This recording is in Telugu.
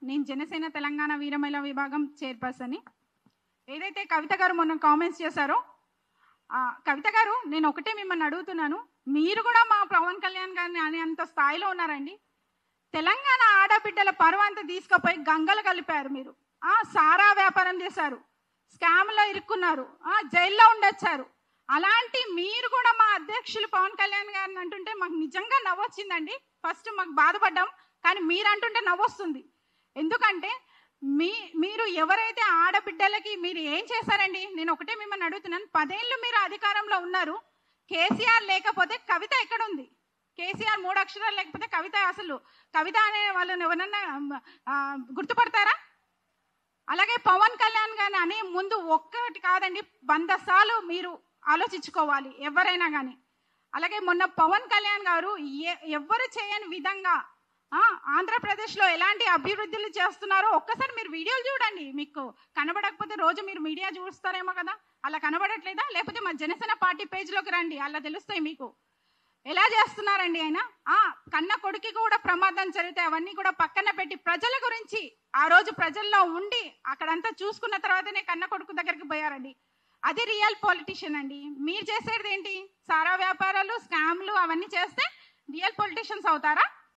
నేను జనసేన తెలంగాణ వీరమహిళ విభాగం చైర్పర్సన్. ఏదైతే కవిత గారు మొన్న కామెంట్స్ చేశారో, కవిత గారు నేను ఒకటే మిమ్మల్ని అడుగుతున్నాను, మీరు కూడా మా పవన్ కళ్యాణ్ గారిని అనేంత స్థాయిలో ఉన్నారండి. తెలంగాణ ఆడబిడ్డల పరువంతా తీసుకుపోయి గంగలు కలిపారు. మీరు సారా వ్యాపారం చేశారు, స్కామ్లో ఇరుక్కున్నారు, జైల్లో ఉండొచ్చారు. అలాంటి మీరు కూడా మా అధ్యక్షులు పవన్ కళ్యాణ్ గారిని అంటుంటే మాకు నిజంగా నవ్వొచ్చిందండి. ఫస్ట్ మాకు బాధపడ్డాం, కానీ మీరు అంటుంటే నవ్వొస్తుంది. ఎందుకంటే మీరు ఎవరైతే ఆడబిడ్డలకి మీరు ఏం చేశారండి? నేను ఒకటే మిమ్మల్ని అడుగుతున్నాను, 10 ఏళ్ళు మీరు అధికారంలో ఉన్నారు. కేసీఆర్ లేకపోతే కవిత ఎక్కడుంది? కేసీఆర్ 3 అక్షరాలు లేకపోతే కవిత, అసలు కవిత అనే వాళ్ళని ఎవరన్నా గుర్తుపడతారా? అలాగే పవన్ కళ్యాణ్ గారిని అనే ముందు ఒక్కటి కాదండి, 100 సార్లు మీరు ఆలోచించుకోవాలి ఎవరైనా కానీ. అలాగే మొన్న పవన్ కళ్యాణ్ గారు ఎవరు చేయని విధంగా ఆంధ్రప్రదేశ్లో ఎలాంటి అభివృద్ధులు చేస్తున్నారో ఒక్కసారి మీరు వీడియోలు చూడండి. మీకు కనబడకపోతే రోజు మీరు మీడియా చూస్తారేమో కదా, అలా కనబడట్లేదా? లేకపోతే మా జనసేన పార్టీ పేజ్లోకి రండి, అలా తెలుస్తాయి మీకు ఎలా చేస్తున్నారండి. ఆయన కన్న కొడుకు కూడా ప్రమాదం జరిగితే అవన్నీ కూడా పక్కన పెట్టి ప్రజల గురించి ఆ రోజు ప్రజల్లో ఉండి అక్కడంతా చూసుకున్న తర్వాతనే కన్న కొడుకు దగ్గరికి పోయారండి. అది రియల్ పొలిటీషియన్ అండి. మీరు చేసేది ఏంటి? సారా వ్యాపారాలు, స్కామ్లు అవన్నీ చేస్తే రియల్ పొలిటీషియన్స్ అవుతారా?